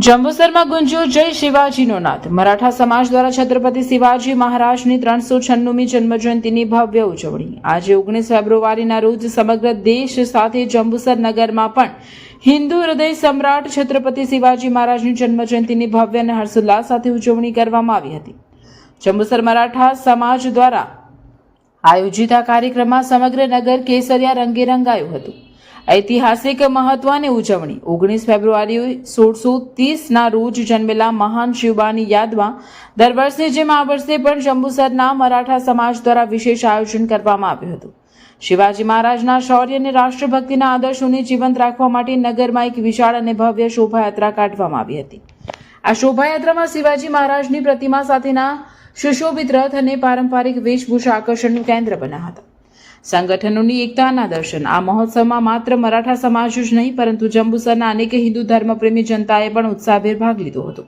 જંબુસરમાં ગુંજ્યો જય શિવાજીનો નાદ। મરાઠા સમાજ દ્વારા છત્રપતિ શિવાજી મહારાજની 396મી જન્મજયંતિની ભવ્ય ઉજવણી। આજે 19 ફેબ્રુઆરીના રોજ સમગ્ર દેશ સાથે જંબુસર નગરમાં પણ હિન્દુ હૃદય સમ્રાટ છત્રપતિ શિવાજી મહારાજની જન્મજયંતિની ભવ્ય અને હર્ષોલ્લાસ સાથે ઉજવણી કરવામાં આવી હતી। જંબુસર મરાઠા સમાજ દ્વારા આયોજિત આ કાર્યક્રમમાં સમગ્ર નગર કેસરિયા રંગે રંગાયું હતું। ઐતિહાસિક મહત્વની ઉજવણી 19 ફેબ્રુઆરી 1630ના રોજ જન્મેલા મહાન શિવબાની યાદમાં દર વર્ષની જેમ આ વર્ષે પણ જંબુસરના મરાઠા સમાજ દ્વારા વિશેષ આયોજન કરવામાં આવ્યું હતું। શિવાજી મહારાજના શૌર્ય અને રાષ્ટ્રભક્તિના આદર્શોને જીવંત રાખવા માટે નગરમાં એક વિશાળ અને ભવ્ય શોભાયાત્રા કાઢવામાં આવી હતી। આ શોભાયાત્રામાં શિવાજી મહારાજની પ્રતિમા સાથેના સુશોભિત રથ અને પારંપરિક વેશભૂષા આકર્ષણનું કેન્દ્ર બન્યા હતા। સંગઠનોની એકતાના દર્શન। આ મહોત્સવમાં માત્ર મરાઠા સમાજ જ નહીં પરંતુ જંબુસરના અનેક હિન્દુ ધર્મપ્રેમી જનતાએ પણ ઉત્સાહભેર ભાગ લીધો હતો।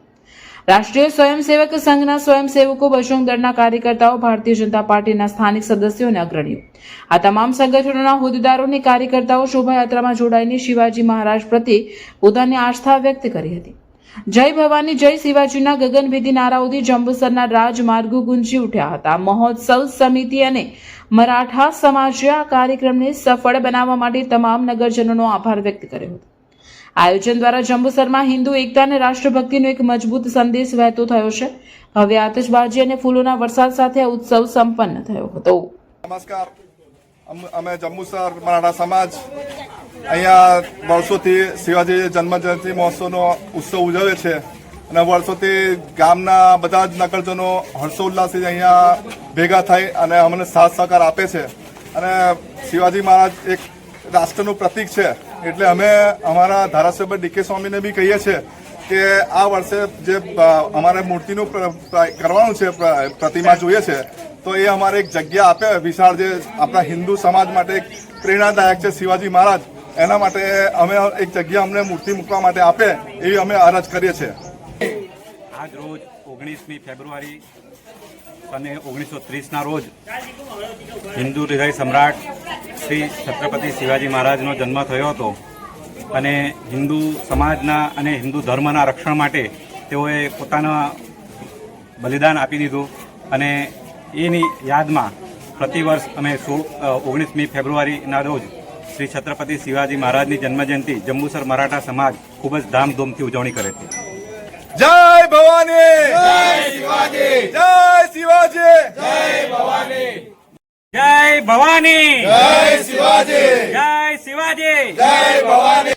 રાષ્ટ્રીય સ્વયંસેવક સંઘના સ્વયંસેવકો, બજરંગ દળના કાર્યકર્તાઓ, ભારતીય જનતા પાર્ટીના સ્થાનિક સદસ્યો અને અગ્રણીઓ, આ તમામ સંગઠનોના હોદ્દેદારો અને કાર્યકર્તાઓ શોભાયાત્રામાં જોડાઈને શિવાજી મહારાજ પ્રત્યે પોતાની આસ્થા વ્યક્ત કરી હતી। જય ભવાની જય શિવાજીના ગગનભેદી નારાઓથી જંબુસરના રાજમાર્ગો ગુંજી ઉઠ્યા હતા। મહોત્સવ સમિતિ અને મરાઠા સમાજે આ કાર્યક્રમને સફળ બનાવવા માટે તમામ નગરજનોનો આભાર વ્યક્ત કર્યો હતો। આયોજન દ્વારા જંબુસરમાં હિન્દુ એકતા અને રાષ્ટ્રભક્તિનો એક મજબૂત સંદેશ વહેતો થયો છે। હવે આતશબાજી અને ફૂલોના વરસાદ સાથે આ ઉત્સવ સંપન્ન થયો હતો। નમસ્કાર, અમે જંબુસર મરાઠા સમાજ અહીંયા વર્ષોથી શિવાજી જન્મજયંતિ મહોત્સવનો ઉત્સવ ઉજવે છે અને વર્ષોથી ગામના બધા જ નગરજનો હર્ષોલ્લાસથી અહીંયા ભેગા થઈ અને અમને સાથ સહકાર આપે છે અને શિવાજી મહારાજ એક રાષ્ટ્રનું પ્રતીક છે એટલે અમે અમારા ધારાસભ્ય ડીકે સ્વામીને બી કહીએ છીએ કે આ વર્ષે જે અમારે મૂર્તિનું કરવાનું છે, પ્રતિમા જોઈએ છે તો એ અમારે એક જગ્યા આપે વિશાળ, જે આપણા હિન્દુ સમાજ માટે એક પ્રેરણાદાયક છે શિવાજી મહારાજ, એના માટે અમે એક જગ્યા અમને મૂર્તિ મૂકવા માટે આપે એવી અમે અરજ કરીએ છીએ। આજ રોજ 19મી ફેબ્રુઆરી અને 1930ના રોજ હિન્દુ હૃદય સમ્રાટ શ્રી છત્રપતિ શિવાજી મહારાજનો જન્મ થયો હતો અને હિન્દુ સમાજના અને હિન્દુ ધર્મના રક્ષણ માટે તેઓએ પોતાના બલિદાન આપી દીધું અને એની યાદમાં પ્રતિવર્ષ અમે 19મી ફેબ્રુઆરીના રોજ શ્રી છત્રપતિ શિવાજી મહારાજની જન્મજયંતિ જંબુસર મરાઠા સમાજ ખૂબ જ ધામધૂમથી ઉજવણી કરે છે। જય ભવાની, જય શિવાજી, જય શિવાજી, જય ભવાની, જય ભવાની, જય શિવાજી, જય શિવાજી, જય ભવાની।